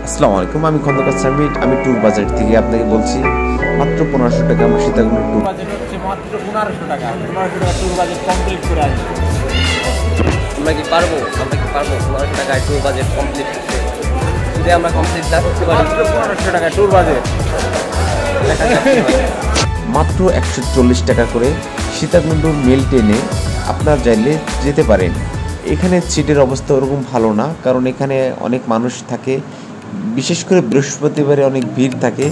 আসসালামু আলাইকুম, আমি খন্দকার সামিট। আমি ট্যুর বাজার থেকে আপনাকে বলছি মাত্র 1500 টাকা আমার সীতাকুণ্ড ট্যুর বাজেট হচ্ছে মাত্র 1500 টাকা। 1500 টাকা ট্যুর বাজেট কমপ্লিট করে আসবে। আমরা কি পারবো 1500 টাকায় ট্যুর বাজেট কমপ্লিট করতে? যদি আমরা কমপ্লিট না করতে পারি, মাত্র 1500 টাকা ট্যুর বাজেট। দেখা যাক কি হয়। মাত্র 140 টাকা করে সীতাকুণ্ড মেল ট্রেনে আপনার চাইলে যেতে পারেন। এখানে সিটের অবস্থা ওরকম ভালো না, কারণ এখানে অনেক মানুষ থাকে, বিশেষ করে বৃহস্পতিবারে অনেক ভিড় থাকে।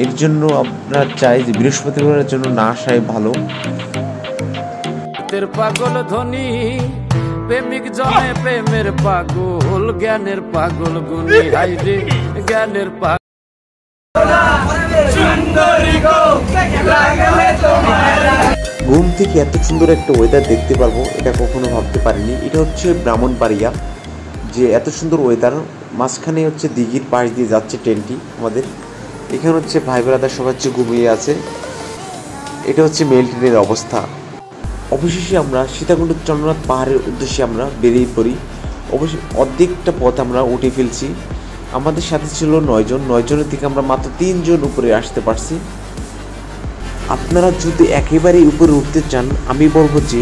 এর জন্য আপনার চাই যে বৃহস্পতিবারের জন্য না আসাই ভালো। পাগল ধ্বনি প্রেমিক জনে প্রেমের পাগল, জ্ঞানের পাগল গুণী হাইরে জ্ঞানের পাগল। ঘুম থেকে এত সুন্দর একটা ওয়েদার দেখতে পারবো এটা কখনো ভাবতে পারিনি। এটা হচ্ছে ব্রাহ্মণবাড়িয়া, যে এত সুন্দর ওয়েদার, মাঝখানে হচ্ছে দিঘির পাশ দিয়ে যাচ্ছে ট্রেনটি আমাদের। এখানে হচ্ছে ভাই ব্রাদার সবাই হচ্ছে ঘুমিয়ে আছে। এটা হচ্ছে মেল ট্রেনের অবস্থা। অবশেষে আমরা সীতাকুণ্ড চন্দ্রনাথ পাহাড়ের উদ্দেশ্যে আমরা বেরিয়ে পড়ি। অবশ্যই অর্ধেকটা পথ আমরা উঠে ফেলছি। আমাদের সাথে ছিল 9 জন। 9 জনের থেকে আমরা মাত্র 3 জন উপরে আসতে পারছি। আপনারা যদি একেবারেই উপরে উঠতে চান, আমি বলবো যে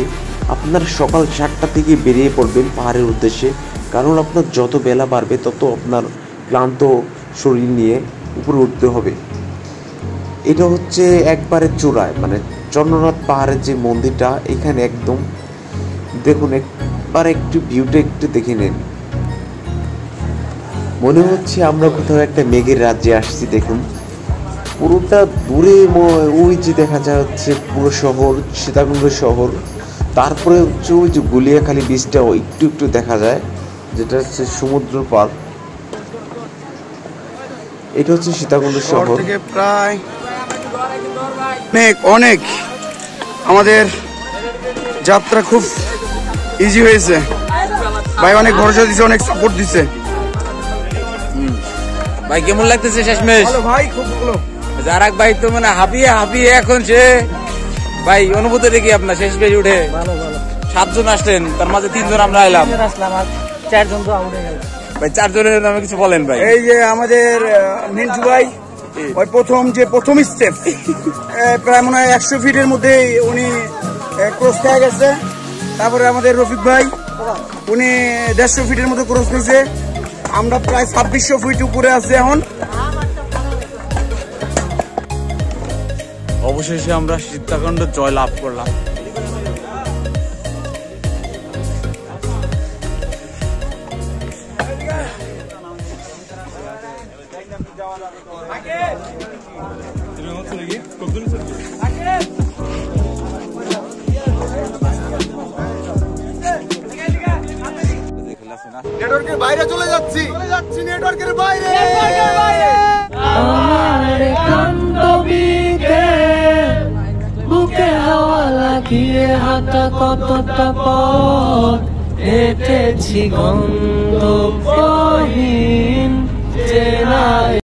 আপনারা সকাল 7টা থেকে বেরিয়ে পড়বেন পাহাড়ের উদ্দেশ্যে, কারণ আপনার যত বেলা বাড়বে তত আপনার ক্লান্ত শরীর নিয়ে উপরে উঠতে হবে। এটা হচ্ছে একবারে চূড়ায়, মানে চন্দ্রনাথ পাহাড়ের যে মন্দিরটা, এখানে একদম দেখুন, একবার একটু ভিউটা একটু দেখে নেন। মনে হচ্ছে আমরা কোথাও একটা মেঘের রাজ্যে আসছি। দেখুন পুরোটা দূরে ওই যে দেখা যায় হচ্ছে পুরো শহর, সীতাকুণ্ড শহর। তারপরে হচ্ছে ওই যে গুলিয়াখালী বীচটা একটু একটু দেখা যায়, যেটা হচ্ছে সমুদ্র পার। এটা হচ্ছে সীতাকুণ্ড শহর থেকে প্রায় অনেক আমাদের যাত্রা খুব ইজি হয়েছে। ভাই অনেক ভরসা দিছে, অনেক সাপোর্ট দিছে। ভাই কেমন লাগতেছে শেষমেশ? ভাই খুব ভালো। যারাক ভাই তো মানে হাঁপিয়ে এখন সে ভাই অনুভূতি দেখি আপনার শেষ পেজ উঠে 7 জন আসলেন, তার মাঝে 3 জন আমরা এলাম, 4 জন তো আউট হয়ে গেল। ভাই 4 জনের নামে কিছু বলেন ভাই। এই যে আমাদের মিন্টু ভাই, ওই প্রথম স্টেপ প্রায় মনে হয় 100 ফিটের মধ্যে উনি ক্রস খেয়ে গেছে। তারপরে আমাদের রফিক ভাই, উনি 150 ফিটের মতো ক্রস খেয়েছে। আমরা প্রায় 2600 ফিট উপরে আছি এখন। অবশেষে আমরা সীতাকুণ্ড জয় লাভ করলাম। নেটওয়ার্কের বাইরে চলে যাচ্ছি নেটওয়ার্কের বাইরে। আমার কান্দবিতে বুকে হাওয়া লাগিয়ে হাঁটা কতটা পথ হেঁটেছি গন্ধহীন চেনায়।